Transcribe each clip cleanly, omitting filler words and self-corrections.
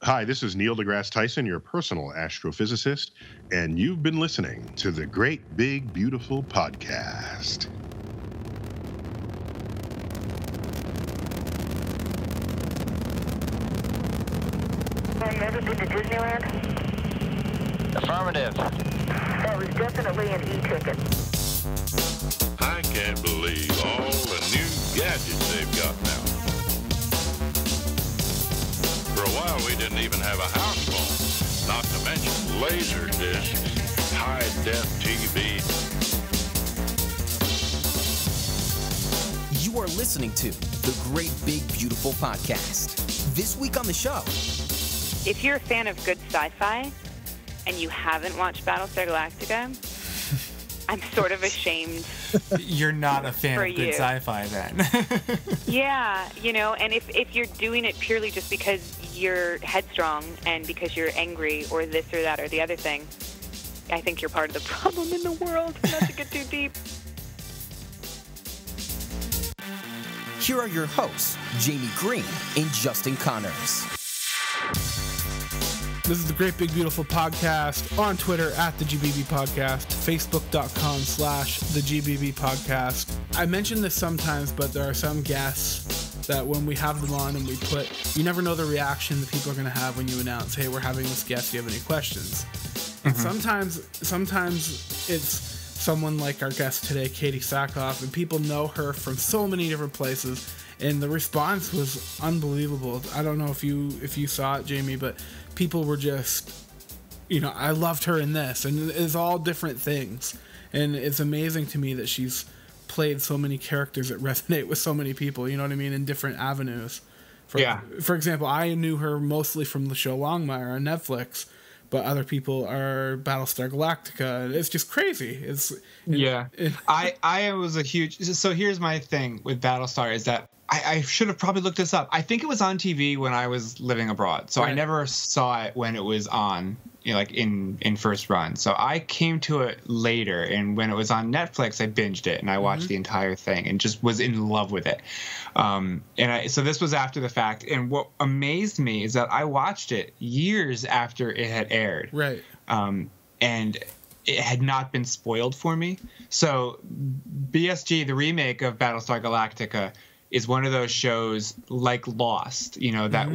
Hi, this is Neil deGrasse Tyson, your personal astrophysicist, and you've been listening to the Great Big Beautiful Podcast. Have you ever been to Disneyland? Affirmative. That was definitely an e-ticket. I can't believe all the new gadgets they've got now. For a while, we didn't even have a house phone, not to mention laser discs, high-def TV. You are listening to the Great Big Beautiful Podcast. This week on the show. If you're a fan of good sci-fi and you haven't watched Battlestar Galactica, I'm sort of ashamed. You're not a fan of good sci-fi then. Yeah, you know, and if you're doing it purely just because you're headstrong and because you're angry or this or that or the other thing, I think you're part of the problem in the world, not to get too deep. Here are your hosts, Jamie Green and Justin Connors. This is the Great Big Beautiful Podcast on Twitter at the GBB Podcast, Facebook.com/the GBB Podcast. I mention this sometimes, but there are some guests that when we have them on and we put, you never know the reaction that people are going to have when you announce, hey, we're having this guest, do you have any questions? And sometimes it's someone like our guest today, Katee Sackhoff, and people know her from so many different places, and the response was unbelievable. I don't know if you saw it, Jamie, but people were just, you know, I loved her in this, and it's all different things, and it's amazing to me that she's played so many characters that resonate with so many people, you know what I mean, in different avenues. For example, I knew her mostly from the show Longmire on Netflix, but other people are Battlestar Galactica. It's just crazy. I was a huge. So here's my thing with Battlestar is that I should have probably looked this up. I think it was on TV when I was living abroad, so right. I never saw it when it was on, you know, like in first run. So I came to it later, and when it was on Netflix, I binged it and I watched the entire thing and just was in love with it. So this was after the fact, and what amazed me is that I watched it years after it had aired, right? And it had not been spoiled for me. So BSG, the remake of Battlestar Galactica, is one of those shows like Lost, you know, that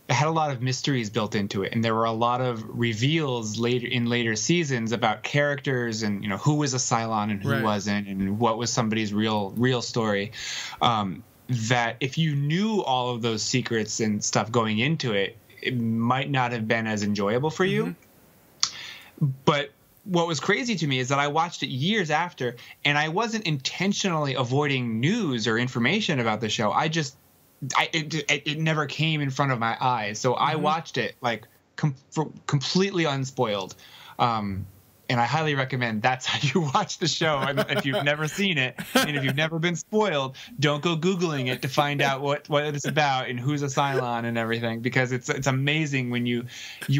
had a lot of mysteries built into it, and there were a lot of reveals later seasons about characters and, you know, who was a Cylon and who wasn't, and what was somebody's real story. That if you knew all of those secrets and stuff going into it, it might not have been as enjoyable for you. But what was crazy to me is that I watched it years after, and I wasn't intentionally avoiding news or information about the show. It never came in front of my eyes, so I watched it like completely unspoiled. And I highly recommend that's how you watch the show. And if you've never seen it, and if you've never been spoiled, don't go Googling it to find out what it's about and who's a Cylon and everything, because it's amazing when you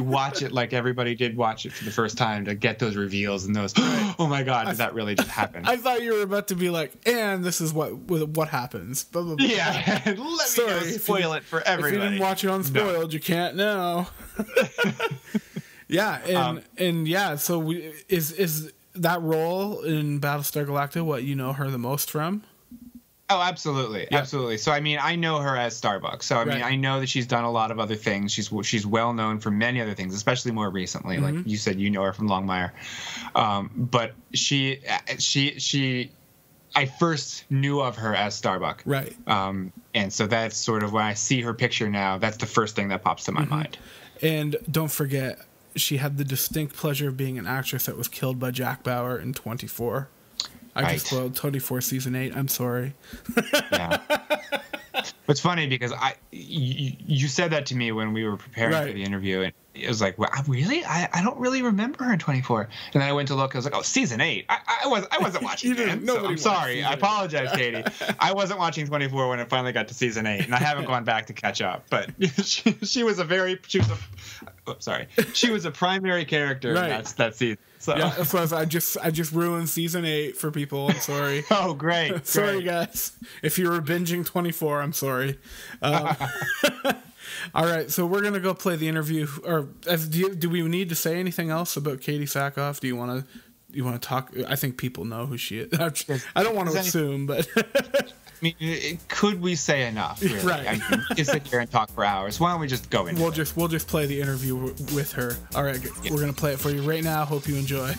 watch it like everybody did watch it for the first time to get those reveals and those, oh my God, did that really just happen? I thought you were about to be like, and this is what happens. Blah, blah, blah. Yeah, let me spoil it for everybody. If you didn't watch it unspoiled, you can't know. Yeah, so is that role in Battlestar Galactica what you know her the most from? Oh, absolutely. Yeah. Absolutely. So, I mean, I know her as Starbuck. So, I mean, I know that she's done a lot of other things. She's well known for many other things, especially more recently. Like you said, you know her from Longmire. But I first knew of her as Starbuck. Right. And so that's sort of when I see her picture now, that's the first thing that pops to my mind. And don't forget, she had the distinct pleasure of being an actress that was killed by Jack Bauer in 24. I just spoiled 24 season 8. I'm sorry. Yeah. It's funny because you said that to me when we were preparing for the interview, and it was like, well, really? I don't really remember her in 24. And then I went to look. I was like, oh, season 8. I wasn't watching it. So I'm sorry. I apologize, Katee. I wasn't watching 24 when it finally got to season 8, and I haven't gone back to catch up. But she was a primary character in that season. So. Yeah, so I just ruined season 8 for people. I'm sorry. Oh, great. Sorry, guys. If you were binging 24, I'm sorry. All right, so we're gonna go play the interview. Or do we need to say anything else about Katee Sackhoff? Do you want to talk? I think people know who she is. I don't want to assume, but I mean, could we say enough? Really? Right. I mean, we could sit here and talk for hours. Why don't we just go into it? We'll just play the interview with her. All right, We're gonna play it for you right now. Hope you enjoy.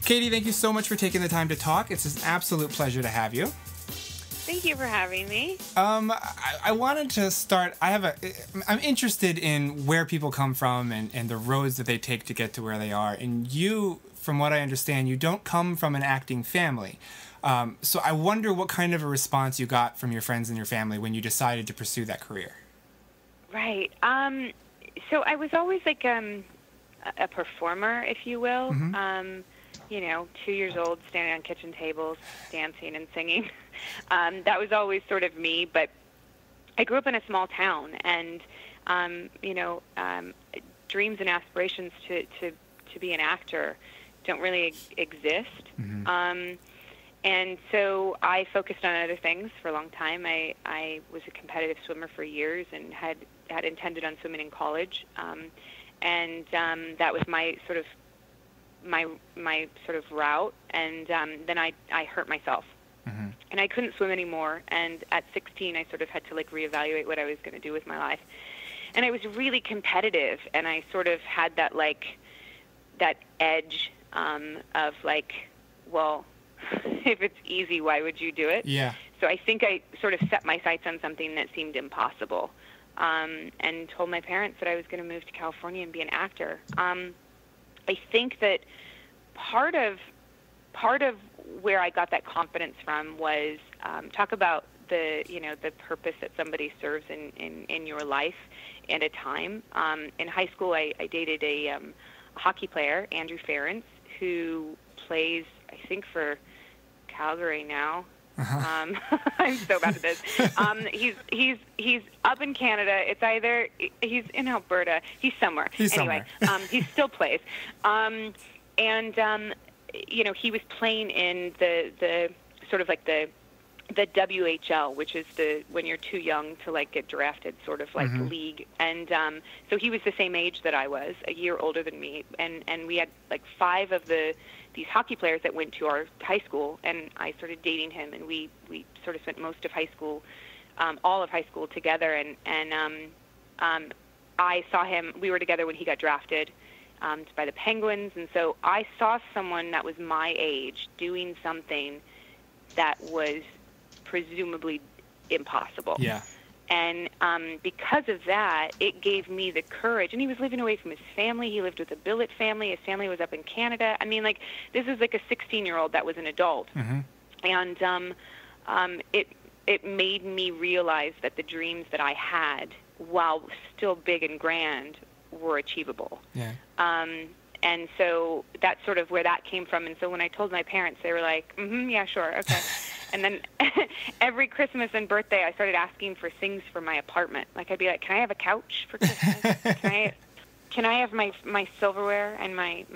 Katee, thank you so much for taking the time to talk. It's an absolute pleasure to have you. Thank you for having me. I wanted to start. I'm interested in where people come from and the roads that they take to get to where they are. And you, from what I understand, you don't come from an acting family. So I wonder what kind of a response you got from your friends and your family when you decided to pursue that career. Right. So I was always like a performer, if you will. Mm-hmm. 2 years old, standing on kitchen tables, dancing and singing. That was always sort of me, but I grew up in a small town, and, dreams and aspirations to be an actor don't really exist. Mm-hmm. And so I focused on other things for a long time. I was a competitive swimmer for years and had intended on swimming in college. And that was my sort of route, and then I hurt myself. Mm-hmm. And I couldn't swim anymore, and at 16 I sort of had to like reevaluate what I was going to do with my life. And I was really competitive, and I sort of had that edge of like, well, if it's easy, why would you do it? Yeah. So I think I sort of set my sights on something that seemed impossible, and told my parents that I was going to move to California and be an actor. I think that part of where I got that confidence from was talk about the purpose that somebody serves in your life at a time. In high school, I dated a hockey player, Andrew Ference, who plays, I think, for Calgary now. Uh-huh. I'm so bad at this. He's up in Canada. It's either he's in Alberta. He's somewhere. Anyway, he still plays. He was playing in the sort of like the WHL, which is when you're too young to like get drafted, sort of like Mm-hmm. league. And so he was the same age that I was, a year older than me, and we had like 5 of these hockey players that went to our high school, and I started dating him, and we sort of spent most of high school, all of high school together, and I saw him. We were together when he got drafted by the Penguins, and so I saw someone that was my age doing something that was presumably impossible. Yeah. And because of that, it gave me the courage. And he was living away from his family. He lived with a billet family. His family was up in Canada. I mean, like, this is like a 16-year-old that was an adult. Mm-hmm. And it made me realize that the dreams that I had, while still big and grand, were achievable. Yeah. And so that's sort of where that came from. And so when I told my parents, they were like, yeah, sure, okay. And then every Christmas and birthday, I started asking for things for my apartment. Like, I'd be like, can I have a couch for Christmas? Can I have my silverware and my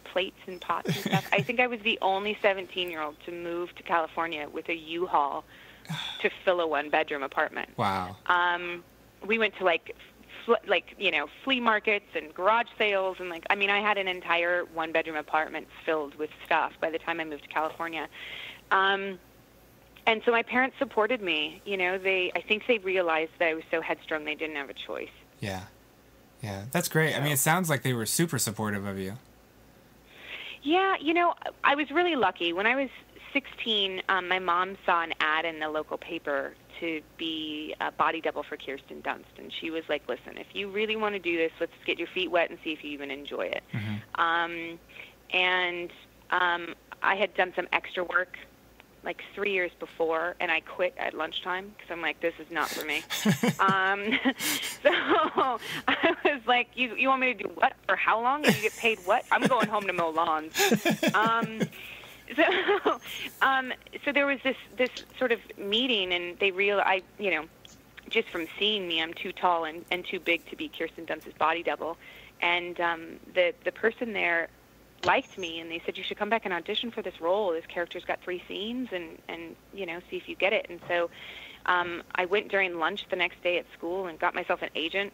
plates and pots and stuff? I think I was the only 17-year-old to move to California with a U-Haul to fill a one-bedroom apartment. Wow. We went to flea markets and garage sales, and I had an entire one-bedroom apartment filled with stuff by the time I moved to California. And so my parents supported me. I think they realized that I was so headstrong they didn't have a choice. Yeah. Yeah, that's great. I mean, it sounds like they were super supportive of you. Yeah, I was really lucky. When I was 16, my mom saw an ad in the local paper to be a body double for Kirsten Dunst, and she was like, listen, if you really want to do this, let's get your feet wet and see if you even enjoy it. Mm-hmm. I had done some extra work like 3 years before, and I quit at lunchtime because I'm like, this is not for me. So I was like, you want me to do what? For how long? And you get paid what? I'm going home to mow lawns. So there was this sort of meeting, and they realized, just from seeing me, I'm too tall and too big to be Kirsten Dunst's body double. And the person there liked me, and they said, you should come back and audition for this role. This character's got 3 scenes, and see if you get it. And so I went during lunch the next day at school and got myself an agent.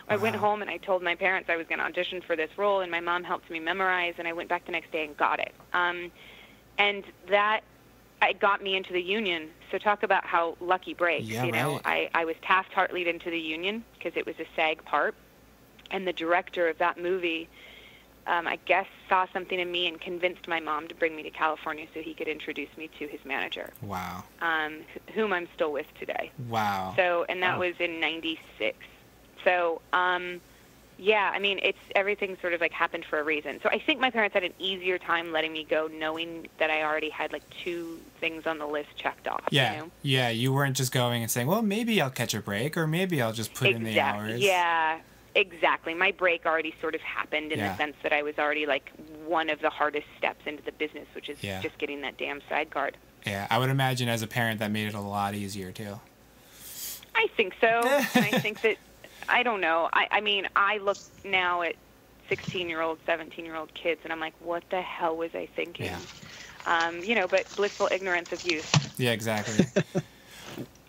I went home and I told my parents I was going to audition for this role, and my mom helped me memorize, and I went back the next day and got it. And that got me into the union. So talk about how lucky breaks. Yeah, you know, right. I was Taft-Hartley'd into the union because it was a SAG part, and the director of that movie, I guess, saw something in me and convinced my mom to bring me to California so he could introduce me to his manager. Wow. Whom I'm still with today. Wow. So, and that was in '96. So, yeah, I mean, everything sort of like happened for a reason. So I think my parents had an easier time letting me go, knowing that I already had like 2 things on the list checked off. Yeah. You know? Yeah. You weren't just going and saying, well, maybe I'll catch a break, or maybe I'll just put in the hours. Yeah. Exactly. My break already sort of happened in the sense that I was already like one of the hardest steps into the business, which is just getting that damn side card. Yeah, I would imagine as a parent that made it a lot easier too. I think so. And I think that, I don't know. I mean, I look now at 16-year-old, 17-year-old kids, and I'm like, what the hell was I thinking? Yeah. You know, but blissful ignorance of youth. Yeah, exactly.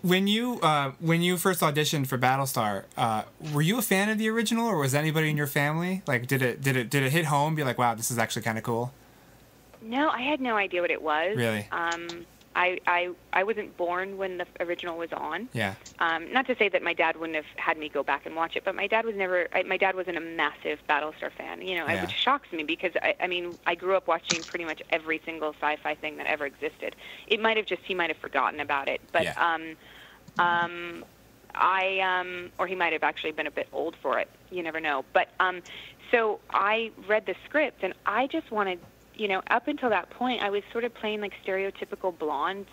When you first auditioned for Battlestar, were you a fan of the original, or was anybody in your family? Like, did it hit home? Be like, wow, this is actually kind of cool. No, I had no idea what it was. Really? I wasn't born when the original was on. Yeah. Not to say that my dad wouldn't have had me go back and watch it, but my dad wasn't a massive Battlestar fan. You know, which shocks me because I mean, I grew up watching pretty much every single sci-fi thing that ever existed. He might have forgotten about it, but or he might have actually been a bit old for it. You never know. But so I read the script and I just wanted. You know, up until that point, I was sort of playing like stereotypical blonde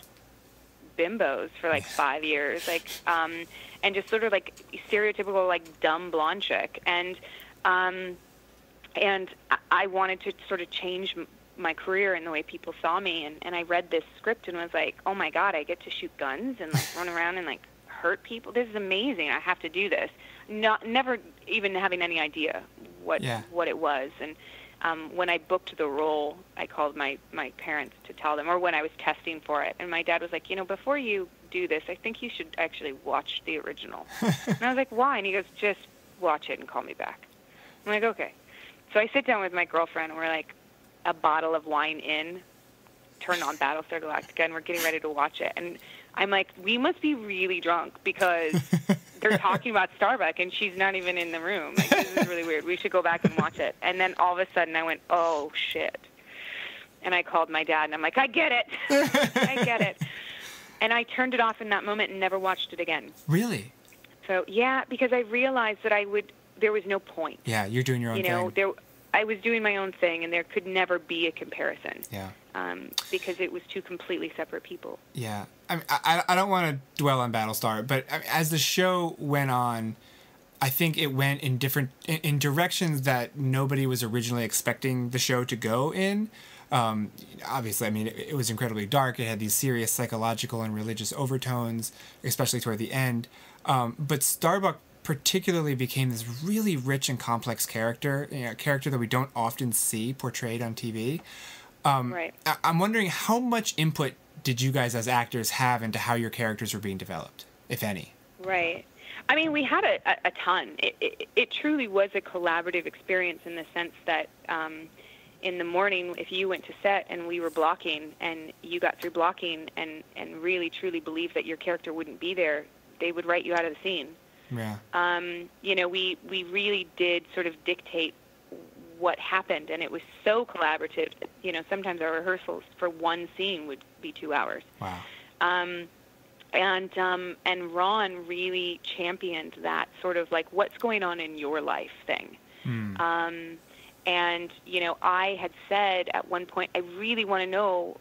bimbos for like 5 years, like, and just sort of like stereotypical like dumb blonde chick, and I wanted to sort of change my career and the way people saw me, and I read this script and was like, oh my god, I get to shoot guns and like run around and like hurt people. This is amazing. I have to do this. Never even having any idea what it was, and. When I booked the role, I called my parents to tell them, or when I was testing for it, and my dad was like, you know, before you do this, I think you should actually watch the original. And I was like, why? And he goes, just watch it and call me back. I'm like, okay. So I sit down with my girlfriend, and we're like a bottle of wine in, turned on Battlestar Galactica, and we're getting ready to watch it. And I'm like, we must be really drunk because they're talking about Starbuck and she's not even in the room. Like, this is really weird. We should go back and watch it. And then all of a sudden I went, oh, shit. And I called my dad and I'm like, I get it. I get it. And I turned it off in that moment and never watched it again. Really? So, yeah, because I realized that there was no point. Yeah, you're doing your own thing. I was doing my own thing and there could never be a comparison. Yeah. Because it was 2 completely separate people. Yeah. I mean, I don't want to dwell on Battlestar, but as the show went on, I think it went in in directions that nobody was originally expecting the show to go in. Obviously, I mean, it was incredibly dark. It had these serious psychological and religious overtones, especially toward the end. But Starbuck particularly became this really rich and complex character, a character that we don't often see portrayed on TV. Right. I'm wondering how much input did you guys as actors have into how your characters were being developed, if any? Right. I mean, we had a ton. It truly was a collaborative experience in the sense that in the morning, if you went to set and we were blocking and you got through blocking and really truly believed that your character wouldn't be there, they would write you out of the scene. Yeah. You know, we really did sort of dictate what happened, and it was so collaborative. You know, sometimes our rehearsals for one scene would be 2 hours. Wow. And Ron really championed that sort of like what's going on in your life thing. And you know, I had said at one point, I really want to know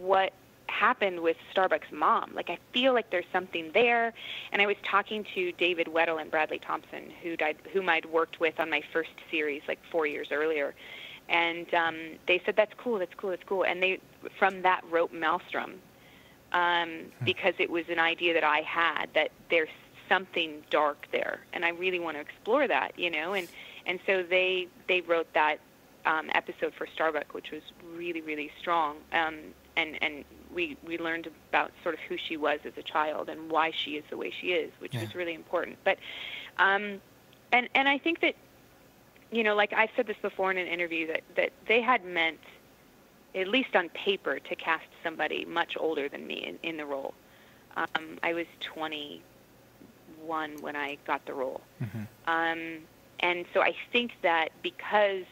what happened with Starbuck's mom. Like, I feel like there's something there. And I was talking to David Weddle and Bradley Thompson, whom I'd worked with on my first series like 4 years earlier. And they said, that's cool. And they, from that, wrote Maelstrom, because it was an idea that I had that there's something dark there. And I really want to explore that, you know. And so they wrote that episode for Starbuck, which was really, really strong. And we learned about sort of who she was as a child and why she is the way she is, which was really important. But and I think that, you know, like I've said this before in an interview, that they had meant, at least on paper, to cast somebody much older than me in the role. I was 21 when I got the role. And so I think that because,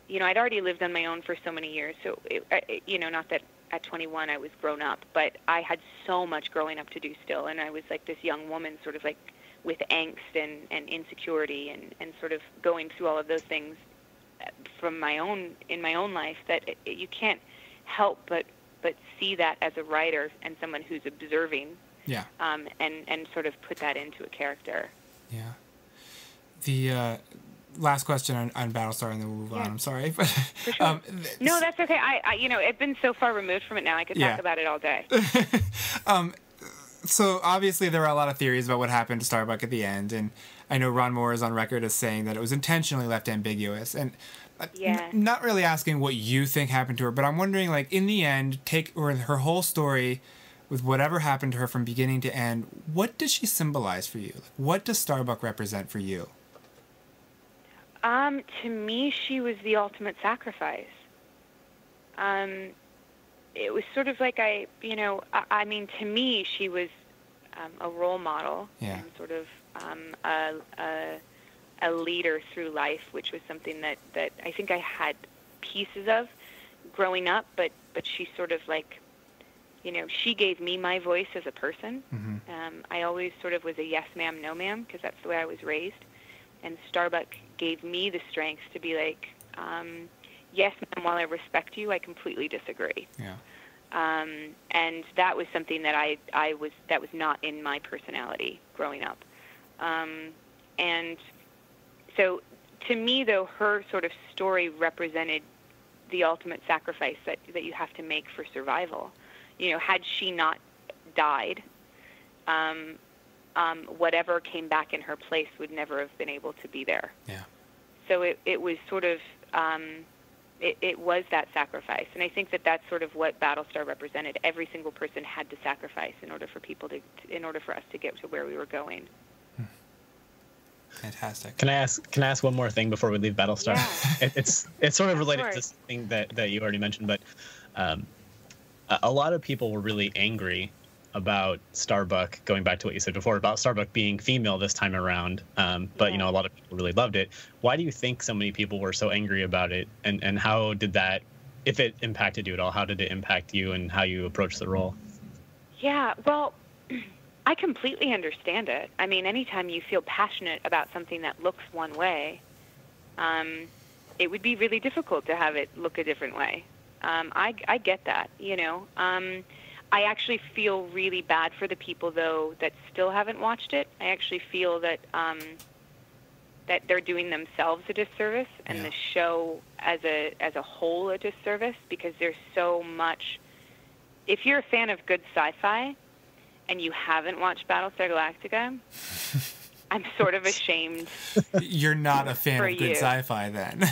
you know, I'd already lived on my own for so many years, so, you know, not that at 21 I was grown up, but I had so much growing up to do still, and I was like this young woman sort of like with angst and insecurity and sort of going through all of those things in my own life, that you can't help but see that as a writer and someone who's observing, and sort of put that into a character. Yeah. The last question on Battlestar, and then we'll move on. I'm sorry, but for sure. No, that's okay. I you know, I've been so far removed from it now. I could talk about it all day. So obviously there are a lot of theories about what happened to Starbuck at the end, and I know Ron Moore is on record as saying that it was intentionally left ambiguous. And not really asking what you think happened to her, but I'm wondering, like, in the end, her whole story with whatever happened to her from beginning to end, what does she symbolize for you? Like, what does Starbuck represent for you? To me, she was the ultimate sacrifice. It was sort of like I mean, to me, she was a role model and sort of a leader through life, which was something that I think I had pieces of growing up, but she sort of like, you know, she gave me my voice as a person. I always sort of was a yes ma'am, no ma'am, because that's the way I was raised. And Starbuck gave me the strength to be like, yes, ma'am, while I respect you, I completely disagree. And that was something that that was not in my personality growing up. And so to me, though, her sort of story represented the ultimate sacrifice that you have to make for survival. You know, had she not died, whatever came back in her place would never have been able to be there. So it was sort of, it was that sacrifice. And I think that that's sort of what Battlestar represented. Every single person had to sacrifice in order for in order for us to get to where we were going. Fantastic. Can I ask one more thing before we leave Battlestar? It's sort of related to something that you already mentioned, but a lot of people were really angry about Starbuck, going back to what you said before, about Starbuck being female this time around. But, you know, a lot of people really loved it. Why do you think so many people were so angry about it? And how did that, if it impacted you at all, how did it impact you and how you approached the role? Yeah, well, I completely understand it. I mean, anytime you feel passionate about something that looks one way, it would be really difficult to have it look a different way. I get that, you know. I actually feel really bad for the people, though, that still haven't watched it. I actually feel that that they're doing themselves a disservice and the show as a whole a disservice, because there's so much. If you're a fan of good sci-fi and you haven't watched Battlestar Galactica, I'm sort of ashamed. You're not a fan of good sci-fi, then.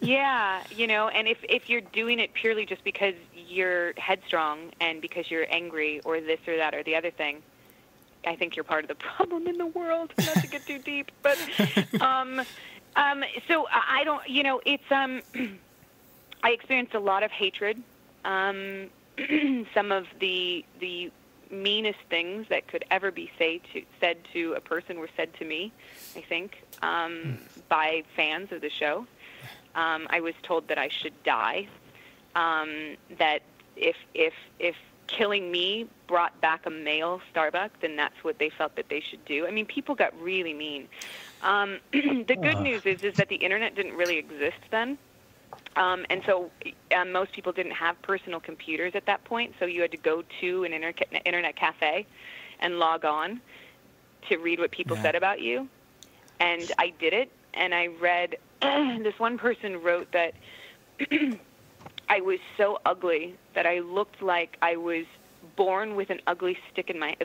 Yeah, you know, and if you're doing it purely just because you're headstrong and because you're angry or this or that or the other thing, I think you're part of the problem in the world. Not to get too deep, but so I don't, you know, it's I experienced a lot of hatred. Some of the meanest things that could ever be said to a person were said to me, I think, by fans of the show. I was told that I should die, that if killing me brought back a male Starbuck, then that's what they felt that they should do. I mean, people got really mean. The good news is that the internet didn't really exist then. And so most people didn't have personal computers at that point, so you had to go to an internet cafe and log on to read what people said about you. And I did it, and I read, this one person wrote that I was so ugly that I looked like I was born with an ugly stick in my...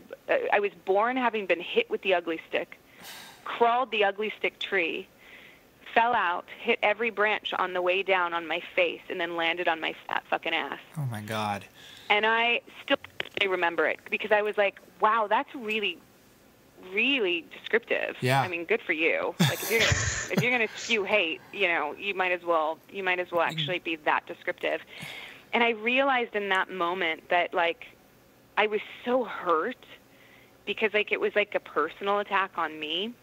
I was born having been hit with the ugly stick, crawled the ugly stick tree, fell out, hit every branch on the way down on my face, and then landed on my fat fucking ass. Oh my God. And I still remember it because I was like, wow, that's really, really descriptive. Yeah. I mean, good for you. Like if you're gonna spew hate, you might as well actually be that descriptive. And I realized in that moment that like I was so hurt because like it was like a personal attack on me.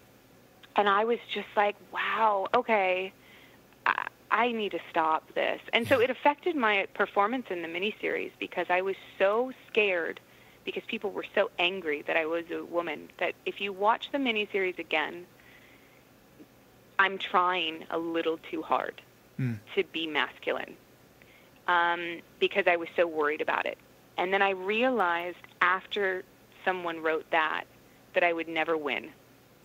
And I was just like, wow, okay, I need to stop this. And so it affected my performance in the miniseries because I was so scared because people were so angry that I was a woman that if you watch the miniseries again, I'm trying a little too hard to be masculine because I was so worried about it. And then I realized after someone wrote that I would never win.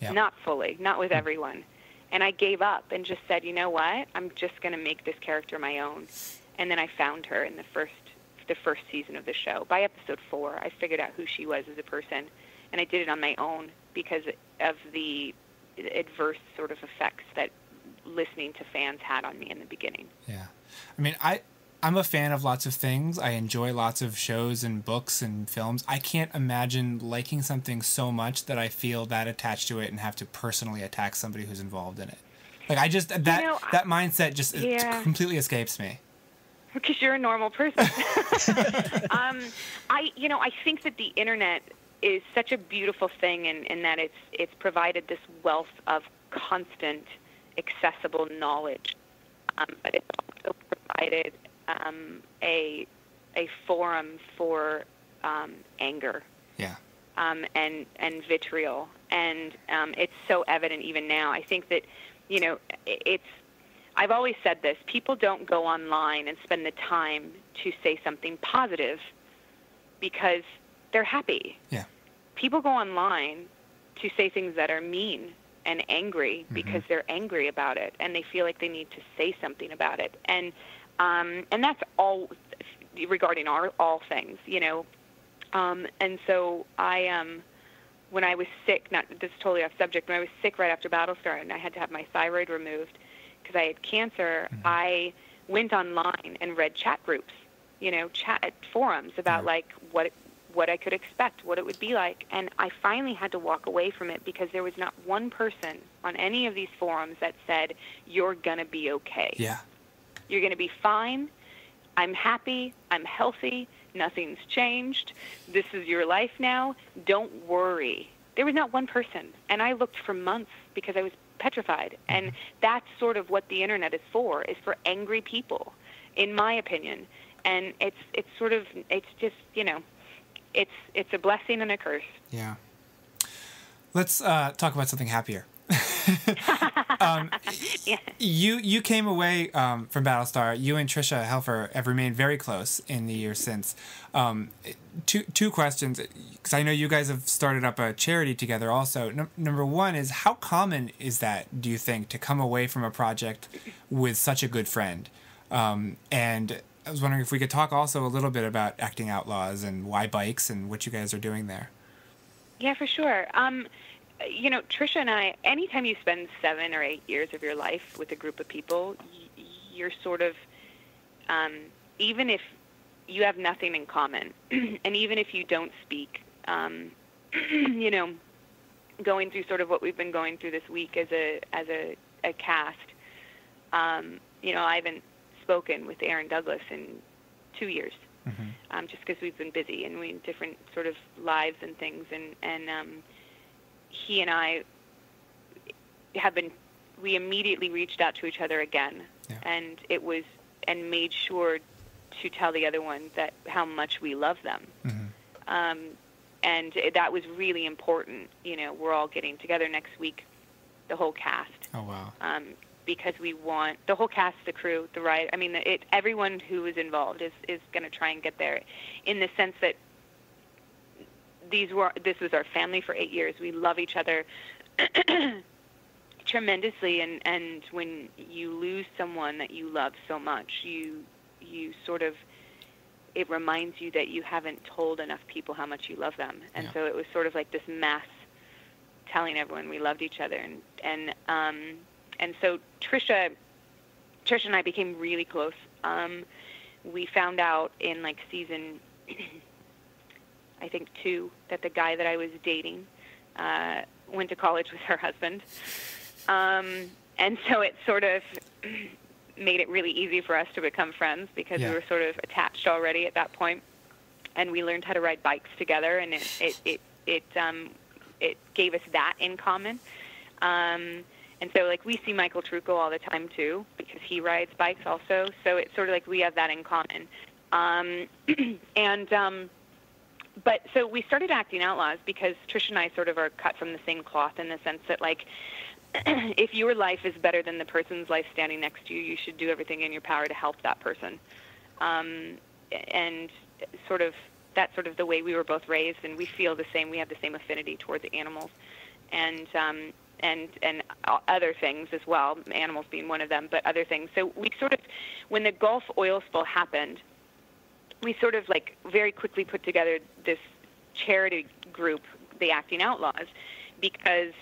Yeah. Not fully, not with everyone. And I gave up and just said, you know what? I'm just going to make this character my own. And then I found her in the first season of the show. By episode 4, I figured out who she was as a person, and I did it on my own because of the adverse sort of effects that listening to fans had on me in the beginning. Yeah. I mean, I'm a fan of lots of things. I enjoy lots of shows and books and films. I can't imagine liking something so much that I feel that attached to it and have to personally attack somebody who's involved in it. Like I just that mindset just completely escapes me. Because you're a normal person. I think that the internet is such a beautiful thing in that it's provided this wealth of constant, accessible knowledge, but it's also provided a forum for anger, and vitriol, and it's so evident even now. I think that I've always said this: people don't go online and spend the time to say something positive because they're happy. Yeah. People go online to say things that are mean and angry because they're angry about it and they feel like they need to say something about it. And that's all regarding all things, And so when I was sick, this is totally off subject, when I was sick right after Battlestar and I had to have my thyroid removed because I had cancer, I went online and read chat groups, chat forums about like what I could expect, what it would be like. And I finally had to walk away from it because there was not one person on any of these forums that said, you're going to be okay. Yeah. You're going to be fine. I'm happy. I'm healthy. Nothing's changed. This is your life now. Don't worry. There was not one person. And I looked for months because I was petrified. And that's sort of what the internet is for angry people, in my opinion. And it's just, it's a blessing and a curse. Yeah. Let's talk about something happier. You came away from Battlestar. You and Tricia Helfer have remained very close in the years since. Two questions, because I know you guys have started up a charity together also. Number one is, how common is that, do you think, to come away from a project with such a good friend? And I was wondering if we could talk also a little bit about Acting Outlaws and why bikes and what you guys are doing there. Yeah, for sure. Tricia and I, anytime you spend 7 or 8 years of your life with a group of people, you're sort of, even if you have nothing in common, and even if you don't speak, going through sort of what we've been going through this week as a cast, I haven't spoken with Aaron Douglas in 2 years, just because we've been busy and we have different sort of lives and things, and he and I we immediately reached out to each other again, and made sure to tell the other one that how much we love them. And that was really important. We're all getting together next week, the whole cast. Oh, wow. Because we want the whole cast, the crew, the ride. I mean, everyone who is involved is going to try and get there, in the sense that this was our family for 8 years. We love each other tremendously, and when you lose someone that you love so much, you sort of, it reminds you that you haven't told enough people how much you love them. And so it was sort of like this mass telling everyone we loved each other, and so Trisha and I became really close. We found out in like season, I think 2, that the guy that I was dating went to college with her husband. And so it sort of made it really easy for us to become friends because we were sort of attached already at that point. And we learned how to ride bikes together, and it gave us that in common. And so, like, we see Michael Trucco all the time, too, because he rides bikes also. So it's sort of like we have that in common. But so we started Acting Outlaws because Trish and I sort of are cut from the same cloth in the sense that, like, if your life is better than the person's life standing next to you, you should do everything in your power to help that person. And sort of that's sort of the way we were both raised, and we feel the same. We have the same affinity towards animals, and other things as well, animals being one of them, but other things. So we sort of, when the Gulf oil spill happened, we sort of like very quickly put together this charity group, the Acting Outlaws, because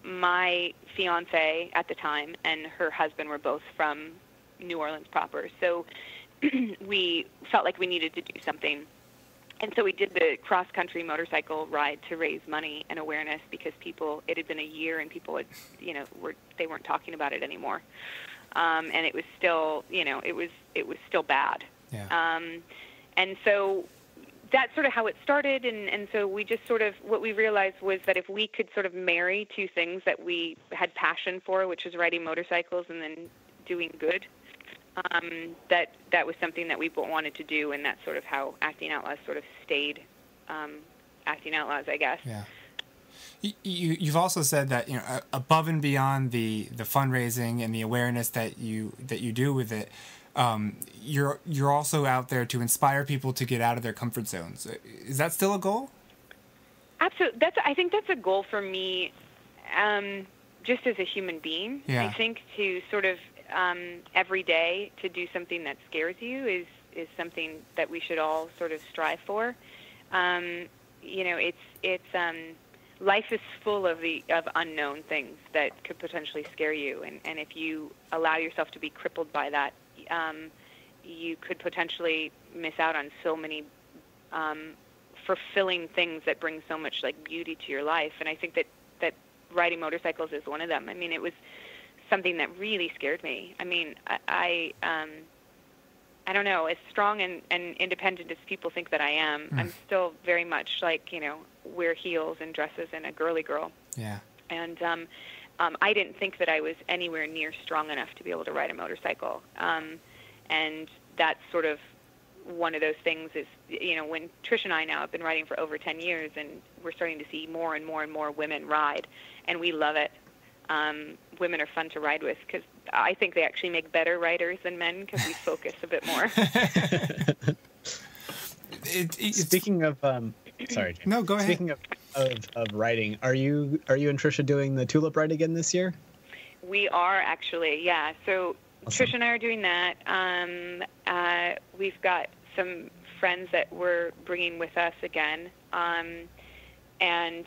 my fiance at the time and her husband were both from New Orleans proper. So we felt like we needed to do something. And so we did the cross-country motorcycle ride to raise money and awareness because people, it had been a year and people had, they weren't talking about it anymore. And it was still, it was still bad. Yeah. And so that's sort of how it started. And so we just sort of, what we realized was that if we could sort of marry two things that we had passion for, which was riding motorcycles and then doing good, that was something that we wanted to do, and that's sort of how Acting Outlaws sort of stayed Acting Outlaws, I guess. Yeah. You've also said that above and beyond the fundraising and the awareness that you do with it, you're also out there to inspire people to get out of their comfort zones. Is that still a goal? Absolutely. I think that's a goal for me, just as a human being. Yeah. I think to sort of every day to do something that scares you is something that we should all sort of strive for. It's life is full of unknown things that could potentially scare you, and if you allow yourself to be crippled by that, you could potentially miss out on so many fulfilling things that bring so much like beauty to your life. And I think that riding motorcycles is one of them. I mean, it was something that really scared me. I mean, I don't know, as strong and independent as people think that I am, I'm still very much like, wear heels and dresses and a girly girl. Yeah. And I didn't think that I was anywhere near strong enough to be able to ride a motorcycle. And that's sort of one of those things is, when Trish and I now have been riding for over 10 years, and we're starting to see more and more and more women ride, and we love it. Women are fun to ride with because I think they actually make better riders than men because we focus a bit more. Speaking of, sorry, Jim. No, go ahead. Speaking of riding, are you and Trisha doing the Tulip Ride again this year? We are actually, yeah. So awesome. Trisha and I are doing that. We've got some friends that we're bringing with us again, and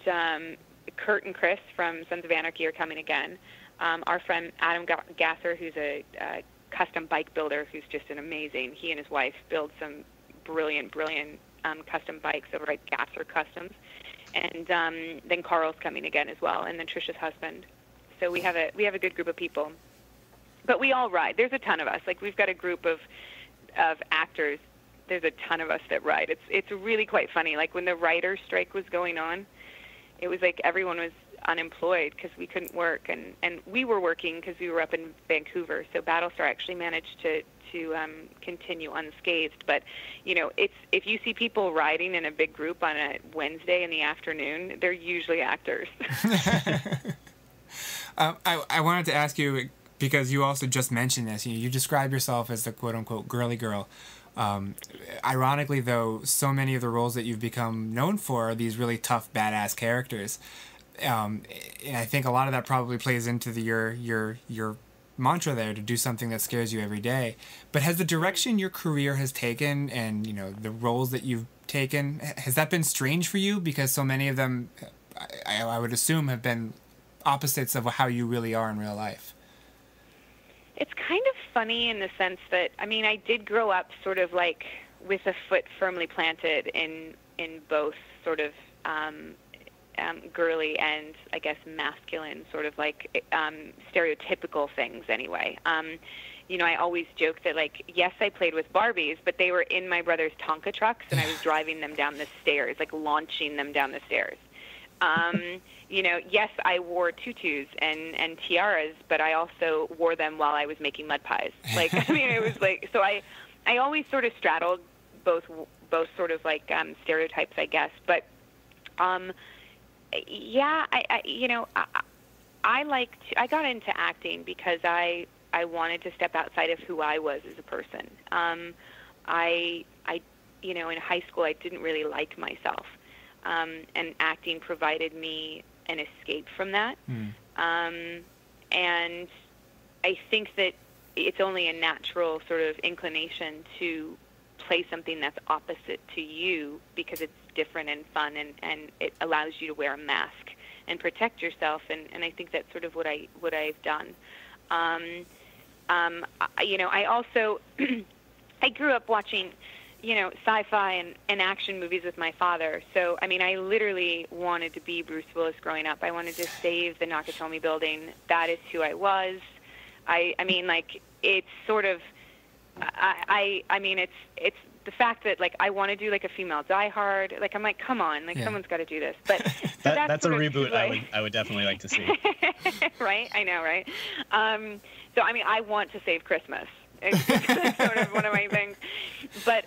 Kurt and Chris from Sons of Anarchy are coming again. Our friend Adam Gasser, who's a custom bike builder, who's just an amazing. He and his wife build some brilliant custom bikes over at Gasser Customs. And then Carl's coming again as well, and then Trisha's husband. So we have a good group of people. But we all ride. There's a ton of us. Like, we've got a group of actors. There's a ton of us that ride. It's really quite funny. Like, when the writer's strike was going on, it was like everyone was unemployed because we couldn't work, and we were working because we were up in Vancouver. So Battlestar actually managed to continue unscathed. But it's, if you see people riding in a big group on a Wednesday in the afternoon, they're usually actors. I wanted to ask you, because you also just mentioned this. You describe yourself as the quote unquote girly girl. Ironically, though, so many of the roles that you've become known for are these really tough, badass characters. And I think a lot of that probably plays into your mantra there, to do something that scares you every day. But has the direction your career has taken, and the roles that you've taken, has that been strange for you? Because so many of them, I would assume, have been opposites of how you really are in real life. It's kind of funny in the sense that, I mean, I did grow up sort of like with a foot firmly planted in both sort of girly and, I guess, masculine sort of like stereotypical things anyway. You know, I always joke that, like, yes, I played with Barbies, but they were in my brother's Tonka trucks, and I was driving them down the stairs, like launching them down the stairs. You know, yes, I wore tutus and tiaras, but I also wore them while I was making mud pies. Like, I mean, it was like, so I always sort of straddled both sort of like stereotypes, I guess. But yeah, I got into acting because I wanted to step outside of who I was as a person. I you know, in high school, I didn't really like myself. And acting provided me an escape from that. And I think that it's only a natural sort of inclination to play something that's opposite to you because it's different and fun, and it allows you to wear a mask and protect yourself. And I think that's sort of what I've done. You know, I also I grew up watching, you know, sci-fi and action movies with my father. So, I mean, I literally wanted to be Bruce Willis growing up. I wanted to save the Nakatomi building. That is who I was. I mean, like, it's sort of, I mean, it's the fact that, like, I want to do, like, a female Die Hard. Like, I'm like, come on, like, someone's got to do this. But so that's a reboot I would definitely like to see. Right? I know, right? So, I mean, I want to save Christmas. It's sort of one of my things. But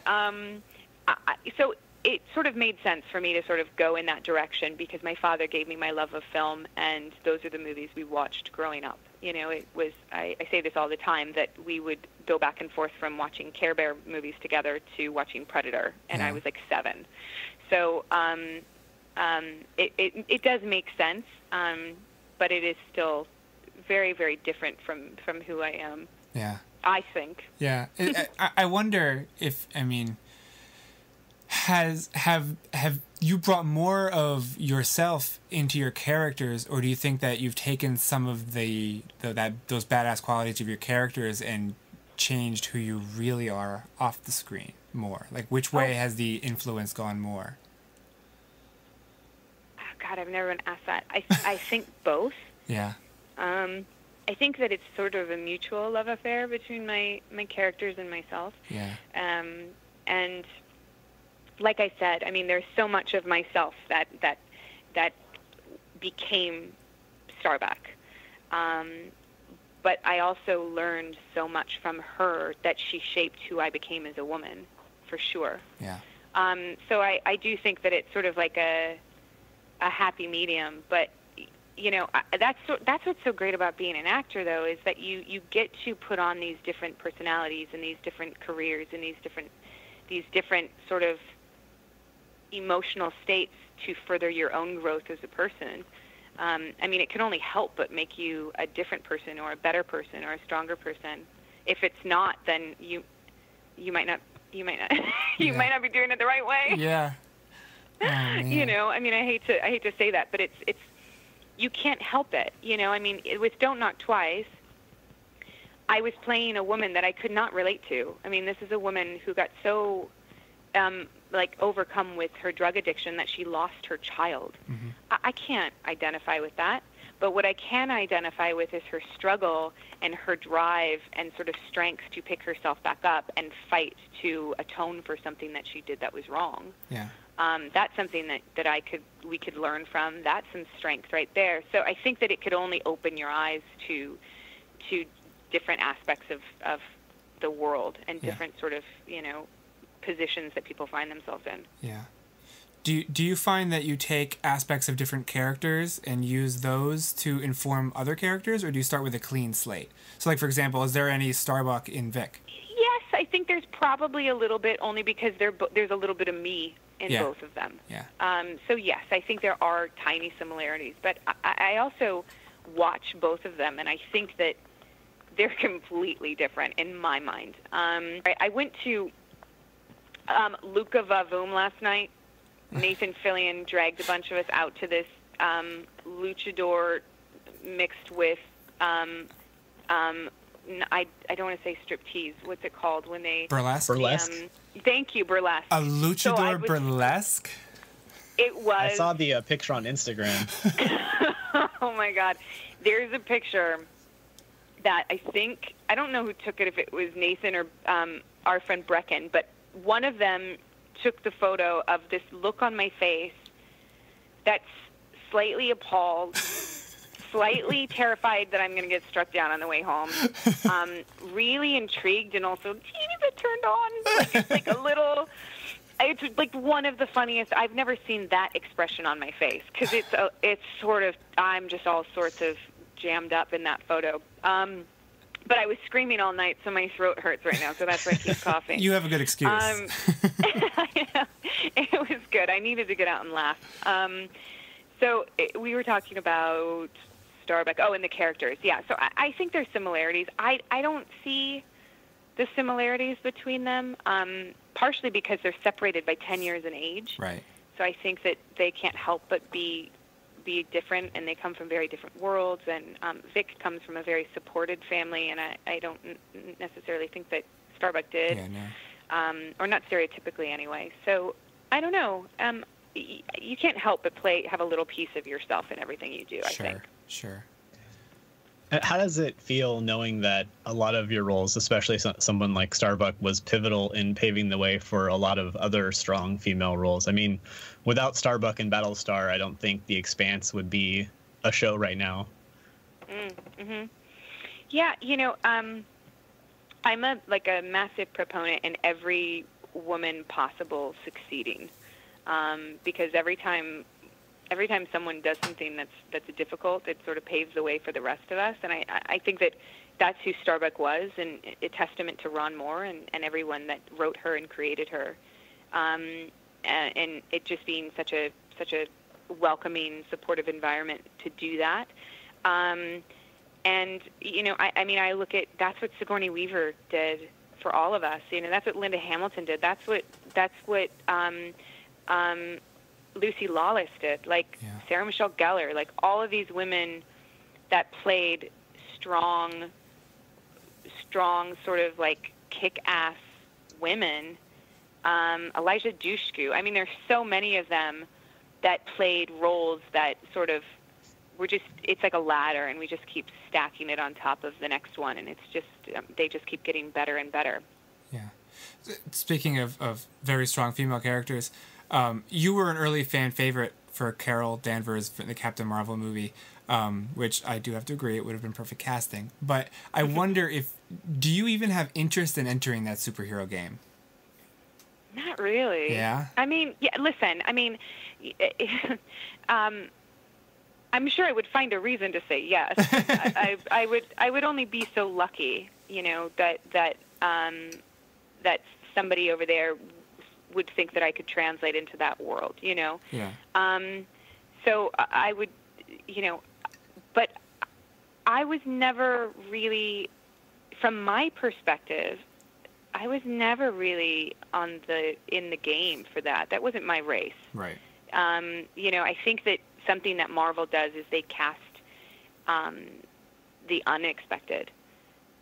so it sort of made sense for me to sort of go in that direction because my father gave me my love of film, and those are the movies we watched growing up. You know, it was, I say this all the time, that we would go back and forth from watching Care Bear movies together to watching Predator, and I was like 7. So it does make sense, but it is still very, very different from who I am. Yeah. I think. Yeah. I wonder if, I mean, have you brought more of yourself into your characters, or do you think that you've taken some of those badass qualities of your characters and changed who you really are off the screen more? Like, which way has the influence gone more? Oh, God, I've never been asked that. I think both. Yeah. I think that it's sort of a mutual love affair between my characters and myself. Yeah. And like I said, I mean, there's so much of myself that became Starbuck. But I also learned so much from her that she shaped who I became as a woman, for sure. Yeah. So I do think that it's sort of like a happy medium, but you know, that's what's so great about being an actor, though, is that you get to put on these different personalities and these different careers and these different sort of emotional states to further your own growth as a person. I mean, it can only help but make you a different person or a better person or a stronger person. If it's not, then you might not you might not be doing it the right way. Yeah. Oh, you know, I mean, I hate to say that, but it's you can't help it. You know, I mean, with Don't Knock Twice, I was playing a woman that I could not relate to. I mean, this is a woman who got so like overcome with her drug addiction that she lost her child. Mm-hmm. I can't identify with that. But what I can identify with is her struggle and her drive and sort of strength to pick herself back up and fight to atone for something that she did that was wrong. Yeah. That's something that we could learn from. That's some strength right there. So I think that it could only open your eyes to different aspects of the world and different sort of, you know, positions that people find themselves in. Yeah. Do you find that you take aspects of different characters and use those to inform other characters, or do you start with a clean slate? So, like, for example, is there any Starbuck in Vik? Yes, I think there's probably a little bit, only because there's a little bit of me in both of them. Yeah. So, yes, I think there are tiny similarities. But I also watch both of them, and I think that they're completely different in my mind. I went to Luca Vavoom last night. Nathan Fillion dragged a bunch of us out to this luchador mixed with I don't want to say striptease. What's it called when they burlesque? Burlesque. Thank you, burlesque. A luchador burlesque? It was. I saw the picture on Instagram. Oh my God, there's a picture that I don't know who took it, if it was Nathan or our friend Brecken, but one of them took the photo of this look on my face that's slightly appalled, slightly terrified that I'm going to get struck down on the way home, really intrigued and also teeny bit turned on, like a little. It's like one of the funniest. I've never seen that expression on my face because it's sort of, I'm just all sorts of jammed up in that photo. But I was screaming all night, so my throat hurts right now, so that's why I keep coughing. You have a good excuse. It was good. I needed to get out and laugh. We were talking about Starbuck. Oh, and the characters. Yeah, so I think there's similarities. I don't see the similarities between them, partially because they're separated by 10 years in age. Right. So I think that they can't help but be different, and they come from very different worlds. And Vik comes from a very supported family, and I don't necessarily think that Starbuck did, or not stereotypically anyway. So I don't know. You can't help but have a little piece of yourself in everything you do, I think. Sure. How does it feel knowing that a lot of your roles, especially someone like Starbuck, was pivotal in paving the way for a lot of other strong female roles? I mean, without Starbuck and Battlestar, I don't think The Expanse would be a show right now. Mm-hmm. Yeah, I'm a massive proponent in every woman possible succeeding, because every time someone does something that's difficult, it sort of paves the way for the rest of us. And I think that's who Starbuck was, and a testament to Ron Moore and everyone that wrote her and created her. And it just being such a welcoming, supportive environment to do that. I look at, that's what Sigourney Weaver did for all of us. That's what Linda Hamilton did. That's what Lucy Lawless did, Sarah Michelle Gellar, all of these women that played strong sort of kick-ass women. Elijah Dushku. I mean, there's so many of them that played roles that sort of it's like a ladder, and we just keep stacking it on top of the next one, and it's just, they just keep getting better and better. Yeah. Speaking of very strong female characters, you were an early fan favorite for Carol Danvers for the Captain Marvel movie, which I do have to agree, it would have been perfect casting. But I wonder do you even have interest in entering that superhero game? Not really. Yeah? I mean, listen, I'm sure I would find a reason to say yes. I would only be so lucky, that somebody over there would think that I could translate into that world, Yeah. So I would, but I was never really, from my perspective, I was never really in the game for that. That wasn't my race. Right. I think that something that Marvel does is they cast the unexpected.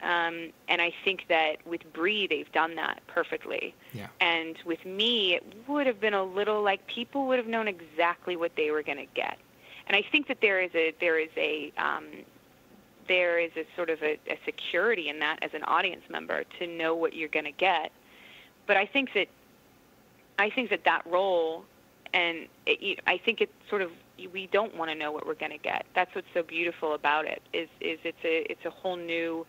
And I think that with Brie, they've done that perfectly. Yeah. And with me, it would have been a little people would have known exactly what they were going to get. And I think that there is a sort of a security in that as an audience member to know what you're going to get. But I think that role, and I think it's sort of, we don't want to know what we're going to get. That's what's so beautiful about it. Is it's a whole new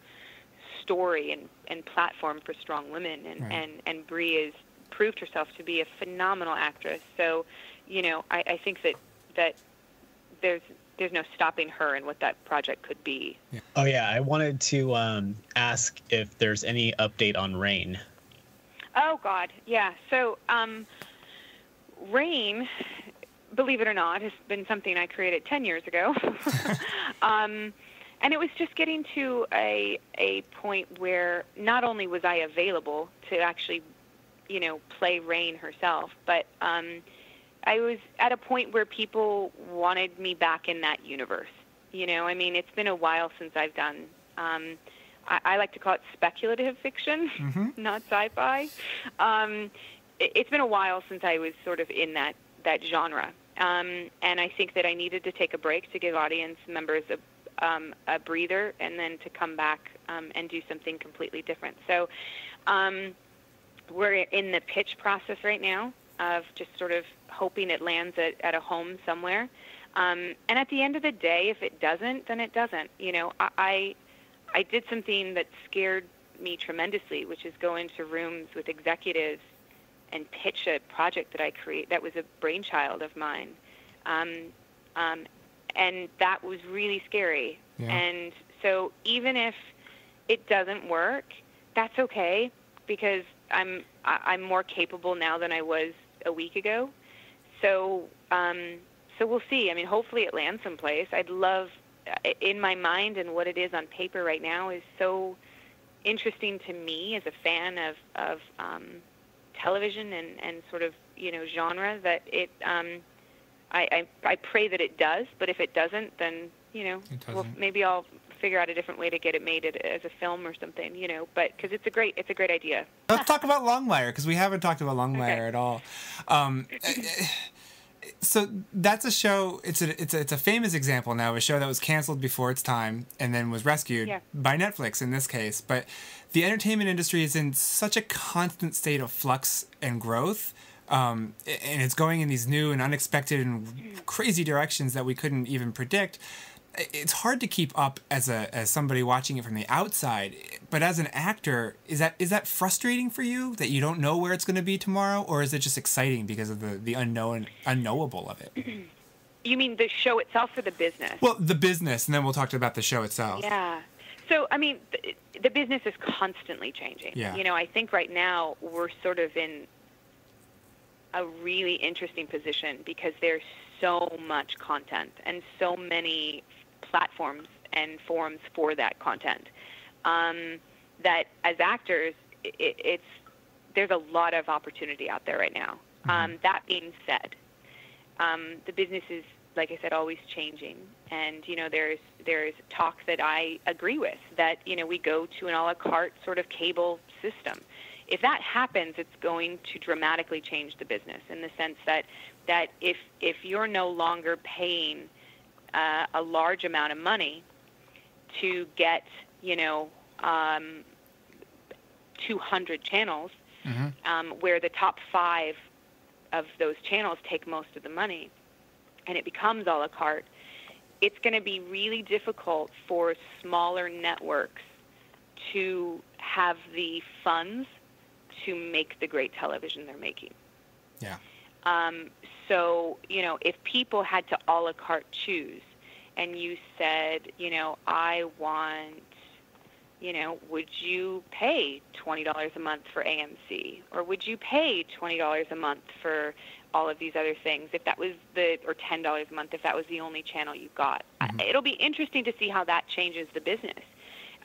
story and platform for strong women, and Brie has proved herself to be a phenomenal actress. So, I think that there's no stopping her and what that project could be. Yeah. Oh yeah, I wanted to ask if there's any update on Rain. Oh God, yeah. So Rain, believe it or not, has been something I created 10 years ago. And it was just getting to a point where not only was I available to actually, play Rain herself, but I was at a point where people wanted me back in that universe. You know, I mean, it's been a while since I've done. I like to call it speculative fiction, not sci-fi. It's been a while since I was sort of in that genre, and I think that I needed to take a break to give audience members a breather, and then to come back and do something completely different. So we're in the pitch process right now of just sort of hoping it lands at a home somewhere. And at the end of the day, if it doesn't, then it doesn't. You know, I did something that scared me tremendously, which is go into rooms with executives and pitch a project that I create that was a brainchild of mine. And that was really scary. Yeah. And so even if it doesn't work, that's okay, because I'm more capable now than I was a week ago. So so we'll see. I mean, hopefully it lands someplace. I'd love, in my mind, and what it is on paper right now is so interesting to me as a fan of television and sort of, you know, genre, that it I pray that it does. But if it doesn't, then, you know, maybe I'll figure out a different way to get it made as a film or something, you know. But because it's a great idea. Let's talk about Longmire, because we haven't talked about Longmire at all. So that's a show. It's a famous example now of a show that was canceled before its time and then was rescued by Netflix in this case. But the entertainment industry is in such a constant state of flux and growth, and it's going in these new and unexpected and crazy directions that we couldn't even predict. It's hard to keep up as somebody watching it from the outside, but as an actor, is that frustrating for you, that you don't know where it's going to be tomorrow, or is it just exciting because of the unknowable of it? You mean the show itself or the business? Well, the business, and then we'll talk about the show itself. Yeah. So, I mean, the business is constantly changing. Yeah. You know, I think right now we're sort of in a really interesting position because there's so much content and so many platforms and forums for that content, that as actors, there's a lot of opportunity out there right now. That being said, the business is, like I said, always changing, and you know, there's talk that I agree with, that, you know, we go to an a la carte sort of cable system. If that happens, it's going to dramatically change the business, in the sense that if you're no longer paying a large amount of money to get, you know, 200 channels, where the top 5 of those channels take most of the money, and it becomes a la carte, it's going to be really difficult for smaller networks to have the funds to make the great television they're making. Yeah. So, you know, if people had to a la carte choose, and you said, you know, I want, you know, would you pay $20 a month for AMC? Or would you pay $20 a month for all of these other things, if that was or $10 a month if that was the only channel you got? It'll be interesting to see how that changes the business.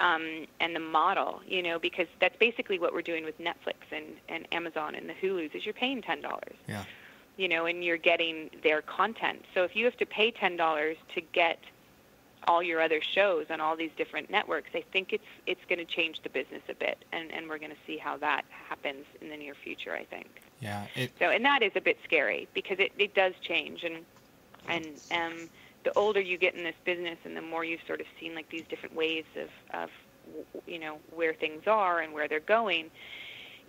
And the model, you know, because that's basically what we're doing with Netflix and Amazon and the Hulus, is you're paying $10. Yeah. You know, and you're getting their content. So if you have to pay $10 to get all your other shows on all these different networks, I think it's going to change the business a bit, and we're going to see how that happens in the near future, I think. Yeah. And that is a bit scary, because it does change, and the older you get in this business, and the more you've sort of seen like these different waves of you know, where things are and where they're going,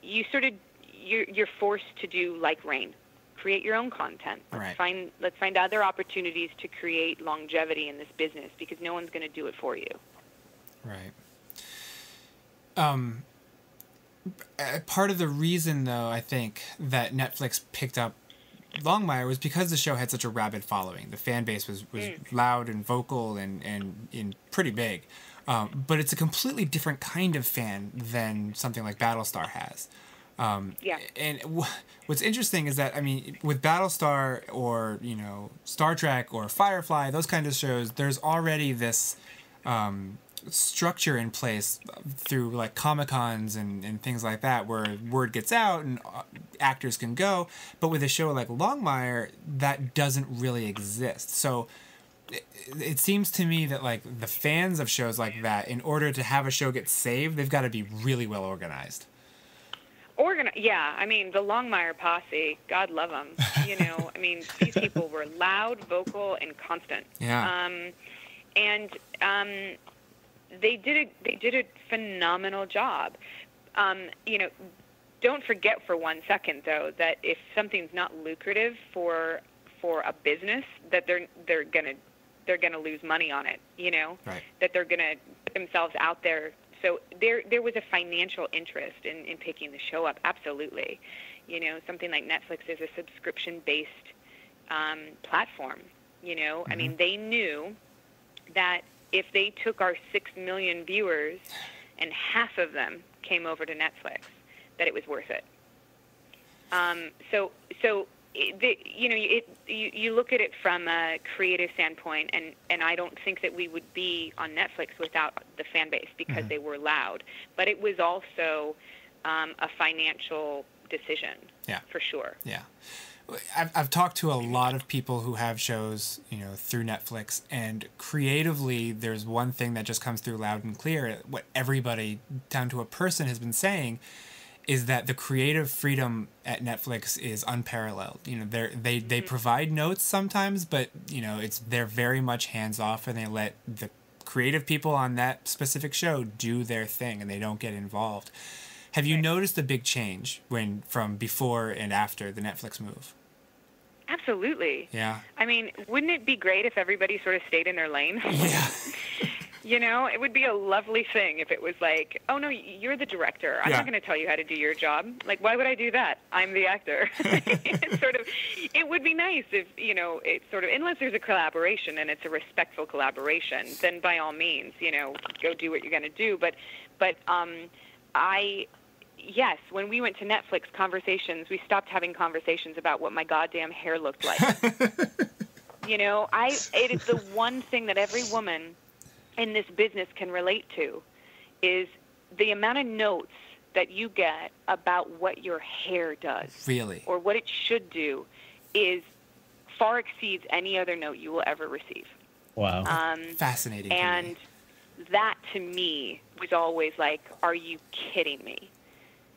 you're forced to do like Rain. Create your own content. Let's find other opportunities to create longevity in this business, because no one's going to do it for you. Right. Part of the reason, though, I think that Netflix picked up Longmire was because the show had such a rabid following. The fan base was loud and vocal and pretty big. But it's a completely different kind of fan than something like Battlestar has. And what's interesting is that, I mean, with Battlestar or, you know, Star Trek or Firefly, those kind of shows, there's already this structure in place through like Comic-Cons and things like that, where word gets out and actors can go. But with a show like Longmire, that doesn't really exist. So it seems to me that like the fans of shows like that, in order to have a show get saved, they've got to be really well organized. Yeah, I mean, the Longmire posse, God love them. You know, I mean, these people were loud, vocal, and constant. Yeah. They did a phenomenal job. You know, don't forget for 1 second though that if something's not lucrative for a business, that they're gonna lose money on it. You know, right. That they're gonna put themselves out there. So there was a financial interest in picking the show up, absolutely. You know, something like Netflix is a subscription-based platform, you know. I mean, they knew that if they took our 6 million viewers and half of them came over to Netflix, that it was worth it. You look at it from a creative standpoint, and I don't think that we would be on Netflix without the fan base because they were loud. But it was also a financial decision, for sure. Yeah. I've talked to a lot of people who have shows, you know, through Netflix, and creatively, there's one thing that just comes through loud and clear. What everybody, down to a person, has been saying is that the creative freedom at Netflix is unparalleled. You know, they provide notes sometimes, but you know, they're very much hands off, and they let the creative people on that specific show do their thing, and they don't get involved. Have you noticed a big change from before and after the Netflix move? Absolutely. Yeah. I mean, wouldn't it be great if everybody sort of stayed in their lane? Yeah. You know, it would be a lovely thing if it was like, oh, no, you're the director. I'm not going to tell you how to do your job. Like, why would I do that? I'm the actor. It would be nice if, you know, it's sort of, unless there's a collaboration and it's a respectful collaboration, then by all means, you know, go do what you're going to do. But yes, when we went to Netflix conversations, we stopped having conversations about what my goddamn hair looked like. You know, it is the one thing that every woman in this business can relate to, is the amount of notes that you get about what your hair does. Really? Or what it should do is far exceeds any other note you will ever receive. Wow. Fascinating. And that to me was always like, are you kidding me?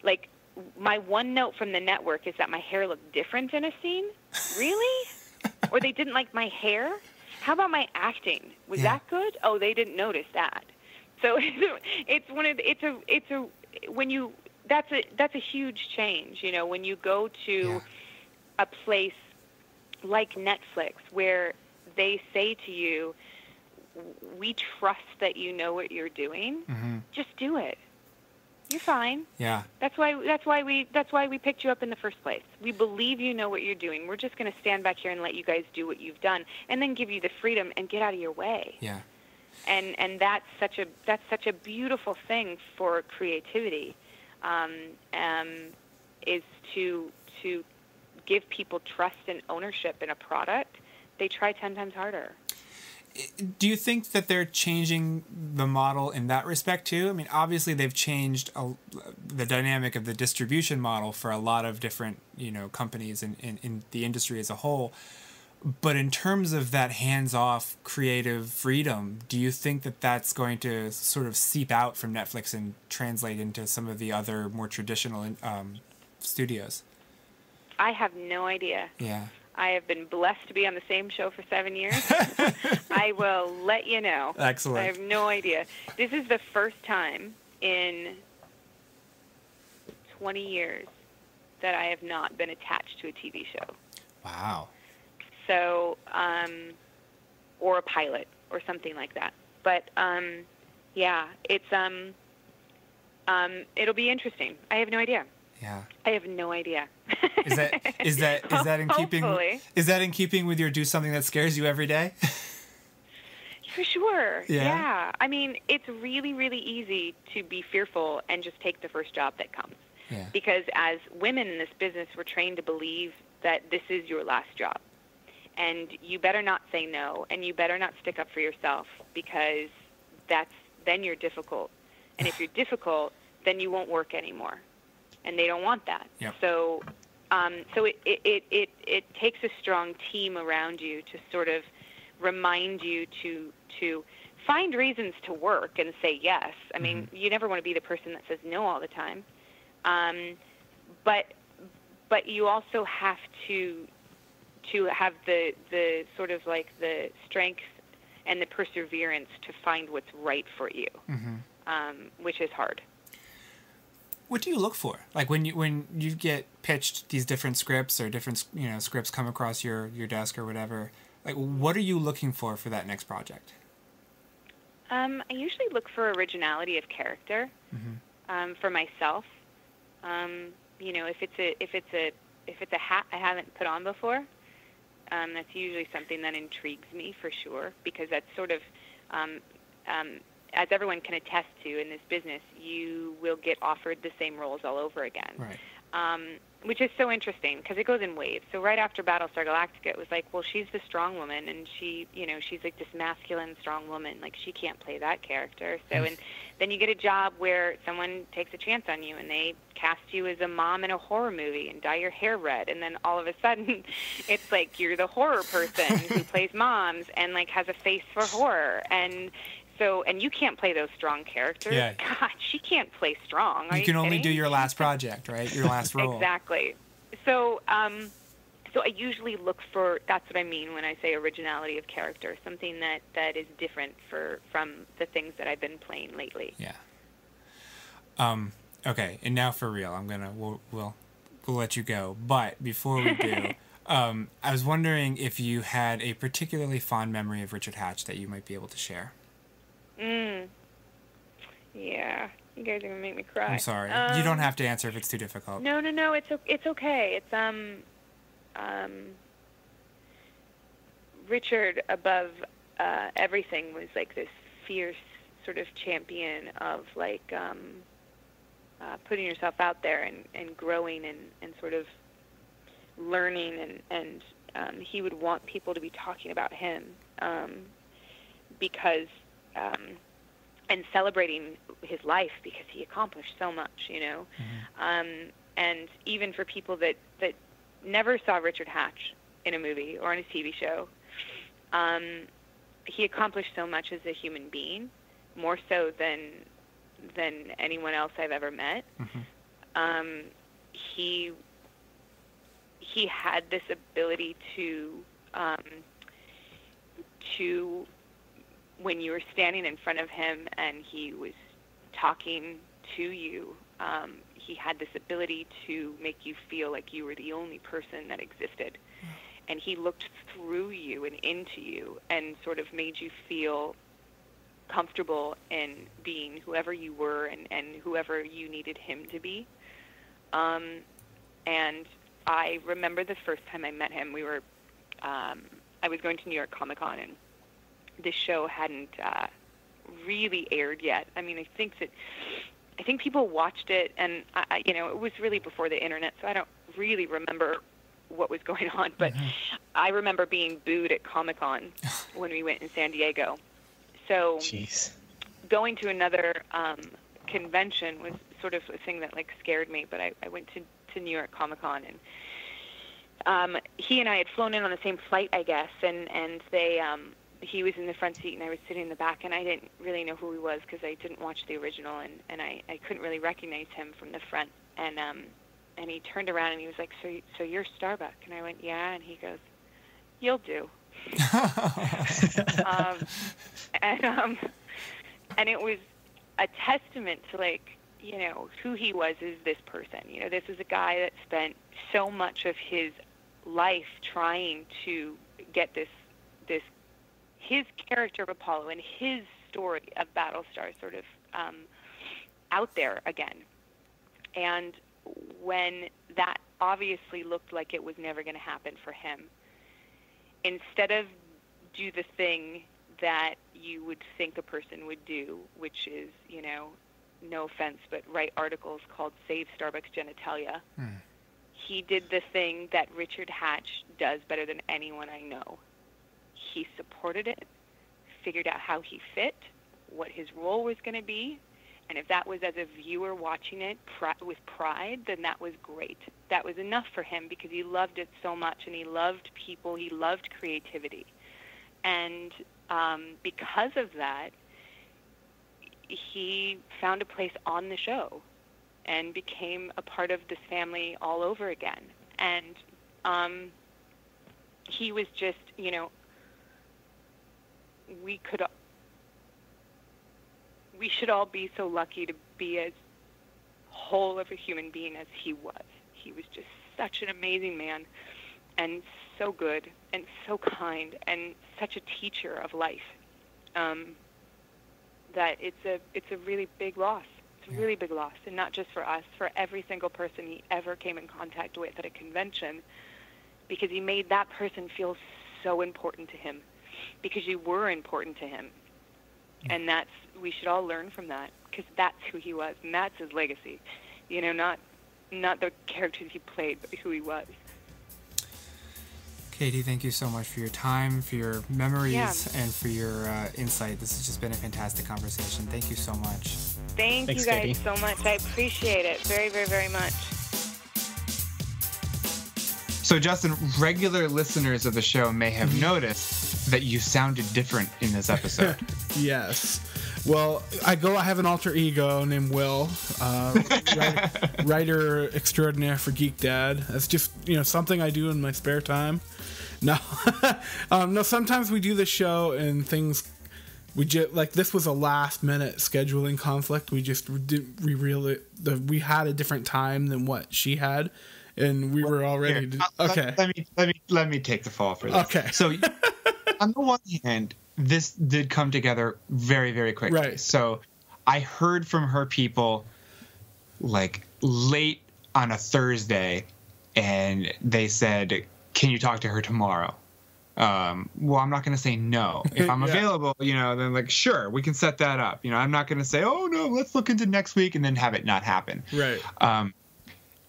Like, my one note from the network is that my hair looked different in a scene. Really? Or they didn't like my hair? How about my acting? Was that good? Oh, they didn't notice that. So that's a huge change, you know, when you go to a place like Netflix where they say to you, we trust that you know what you're doing. Just do it. You're fine. Yeah. That's why we picked you up in the first place. We believe you know what you're doing. We're just going to stand back here and let you guys do what you've done, and then give you the freedom and get out of your way. Yeah. And that's such a beautiful thing for creativity, is to give people trust and ownership in a product. They try 10 times harder. Do you think that they're changing the model in that respect too? I mean, obviously they've changed the dynamic of the distribution model for a lot of different, you know, companies in the industry as a whole. But in terms of that hands-off creative freedom, do you think that that's going to sort of seep out from Netflix and translate into some of the other more traditional studios? I have no idea. Yeah. I have been blessed to be on the same show for 7 years. I will let you know. Excellent. I have no idea. This is the first time in 20 years that I have not been attached to a TV show. Wow. So, or a pilot or something like that. But, yeah, it's, it'll be interesting. I have no idea. Yeah. I have no idea. Is that in keeping? Hopefully. Is that in keeping with your do something that scares you every day? For sure. Yeah. Yeah. I mean, it's really, really easy to be fearful and just take the first job that comes. Yeah. Because as women in this business, we're trained to believe that this is your last job. And you better not say no, and you better not stick up for yourself, because then you're difficult. And if you're difficult, then you won't work anymore. And they don't want that. Yep. So it takes a strong team around you to sort of remind you to find reasons to work and say yes. I mean, you never want to be the person that says no all the time. But you also have to have the sort of like the strength and the perseverance to find what's right for you, which is hard. What do you look for? Like when you get pitched these different scripts or different scripts come across your desk or whatever, like what are you looking for that next project? I usually look for originality of character for myself. If it's a hat I haven't put on before, that's usually something that intrigues me for sure, because that's sort of, as everyone can attest to in this business, you will get offered the same roles all over again. Right. Which is so interesting because it goes in waves. So right after Battlestar Galactica, it was like, well, she's the strong woman, and she's like this masculine strong woman. Like, she can't play that character. So, and then you get a job where someone takes a chance on you, and they cast you as a mom in a horror movie and dye your hair red, and then all of a sudden, it's like you're the horror person who plays moms and like has a face for horror, and you can't play those strong characters. Yeah. God, she can't play strong. You can only do your last project, right? Your last role. Exactly. So I usually look for, that's what I mean when I say originality of character, something that is different from the things that I've been playing lately. Yeah. Okay, and now for real, we'll let you go. But before we do, I was wondering if you had a particularly fond memory of Richard Hatch that you might be able to share. Yeah, you guys are gonna make me cry. I'm sorry. You don't have to answer if it's too difficult. No, it's okay. It's Richard above everything was like this fierce sort of champion of like putting yourself out there and growing and sort of learning and he would want people to be talking about him because and celebrating his life because he accomplished so much, and even for people that never saw Richard Hatch in a movie or in a TV show, he accomplished so much as a human being, more so than anyone else I've ever met. He had this ability to when you were standing in front of him and he was talking to you, he had this ability to make you feel like you were the only person that existed. And he looked through you and into you and sort of made you feel comfortable in being whoever you were and whoever you needed him to be. And I remember the first time I met him, I was going to New York Comic Con, and this show hadn't really aired yet. I mean, I think people watched it, and it was really before the internet, so I don't really remember what was going on. But I remember being booed at Comic Con when we went in San Diego. So going to another convention was sort of a thing that like scared me. But I went to New York Comic Con, and he and I had flown in on the same flight, I guess, and they. He was in the front seat and I was sitting in the back, and I didn't really know who he was because I didn't watch the original, and I couldn't really recognize him from the front. And he turned around and he was like, so you're Starbuck? And I went, yeah. And he goes, you'll do. And it was a testament to like, who he was as this person. This is a guy that spent so much of his life trying to get this his character of Apollo and his story of Battlestar sort of out there again. And when that obviously looked like it was never going to happen for him, instead of do the thing that you would think a person would do, which is, no offense, but write articles called Save Starbuck's Genitalia, he did the thing that Richard Hatch does better than anyone I know. He supported it, figured out how he fit, what his role was going to be, and if that was as a viewer watching it with pride, then that was great. That was enough for him because he loved it so much, and he loved people, he loved creativity. And because of that, he found a place on the show and became a part of this family all over again. And he was just, you know, we should all be so lucky to be as whole of a human being as he was. He was just such an amazing man, and so good, and so kind, and such a teacher of life, that it's a really big loss. It's a really big loss, and not just for us, for every single person he ever came in contact with at a convention, because he made that person feel so important to him, because you were important to him. And we should all learn from that, because that's who he was, and that's his legacy. You know, not the characters he played, but who he was. Katee, thank you so much for your time, for your memories, and for your insight. This has just been a fantastic conversation. Thank you so much. Thanks, you guys, Katee, so much. I appreciate it very, very, very much. So, Justin, regular listeners of the show may have noticed that you sounded different in this episode. Yes. Well, I have an alter ego named Will, writer extraordinaire for Geek Dad. That's just, you know, something I do in my spare time. No, no. Sometimes we do the show and things. Like this was a last minute scheduling conflict. We had a different time than what she had, and we were all ready to. Okay. Let me take the fall for this. Okay. So, on the one hand, this did come together very, very quickly. Right. So I heard from her people like late on a Thursday, and they said, "Can you talk to her tomorrow?" Well, I'm not going to say no. If I'm available, you know, then like, sure, we can set that up. You know, I'm not going to say, "Oh no, let's look into next week," and then have it not happen. Right.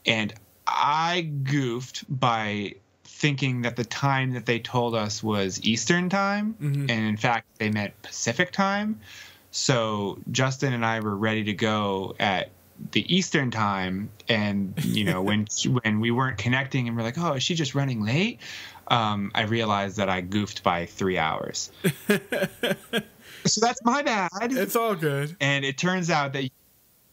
And I goofed by thinking that the time that they told us was Eastern time, and in fact they meant Pacific time. So Justin and I were ready to go at the Eastern time, and you know, when we weren't connecting and we're like, oh, is she just running late? I realized that I goofed by 3 hours. So that's my bad. It's all good. And it turns out that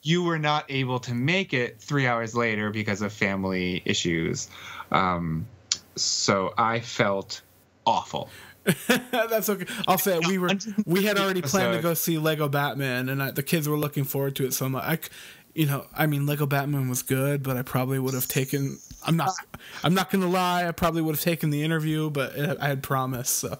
you were not able to make it 3 hours later because of family issues. So I felt awful. That's okay. I'll say it. We had already planned to go see Lego Batman, and the kids were looking forward to it so much. Lego Batman was good, but I probably would have taken. I'm not gonna lie. I probably would have taken the interview, but I had promised. So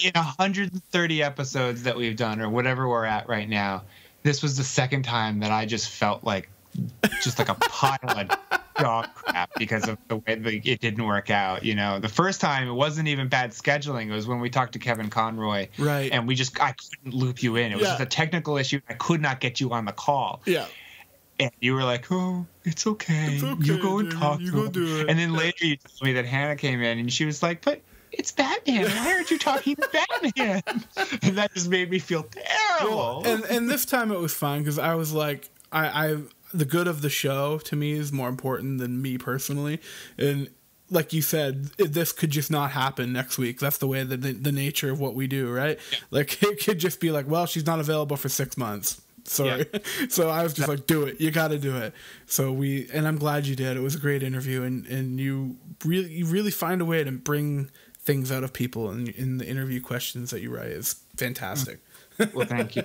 in 130 episodes that we've done, or whatever we're at right now, this was the second time that I just felt like a pile of dog crap because of the way it didn't work out. You know, the first time it wasn't even bad scheduling. It was when we talked to Kevin Conroy, right? And I couldn't loop you in. It was just a technical issue. I could not get you on the call. Yeah. And you were like, "Oh, it's okay. You go and talk to him." Do it. And then later you told me that Hannah came in and she was like, "But it's Batman. Why aren't you talking to Batman?" And that just made me feel terrible. Well, and this time it was fine because I was like, the good of the show to me is more important than me personally. And like you said, this could just not happen next week. That's the way that the nature of what we do, right? Yeah. Like it could just be like, well, she's not available for 6 months. Sorry. Yeah. So I was just like, do it. You got to do it. So and I'm glad you did. It was a great interview, and you really find a way to bring things out of people in the interview questions that you write is fantastic. Well, thank you.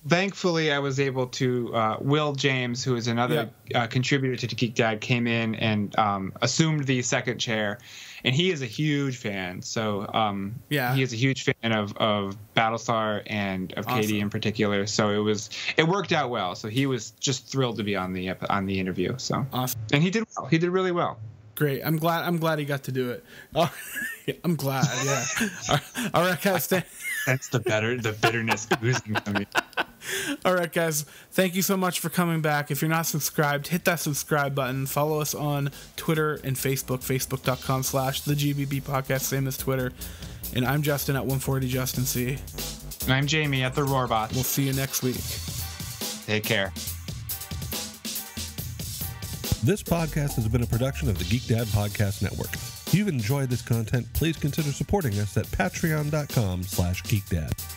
Thankfully, I was able to. Will James, who is another contributor to Geek Dad, came in and assumed the second chair, and he is a huge fan. So he is a huge fan of Battlestar and of Katee in particular. So it worked out well. So he was just thrilled to be on the interview. So awesome, and he did well. He did really well. Great. I'm glad he got to do it. Oh, yeah, I'm glad. Yeah. All right, guys. That's the bitterness oozing from me. All right, guys. Thank you so much for coming back. If you're not subscribed, hit that subscribe button. Follow us on Twitter and Facebook, facebook.com/TheGBB Podcast, same as Twitter. And I'm Justin at 140 Justin C. And I'm Jamie at The Roarbot. We'll see you next week. Take care. This podcast has been a production of the Geek Dad Podcast Network. If you've enjoyed this content, please consider supporting us at patreon.com/geekdad.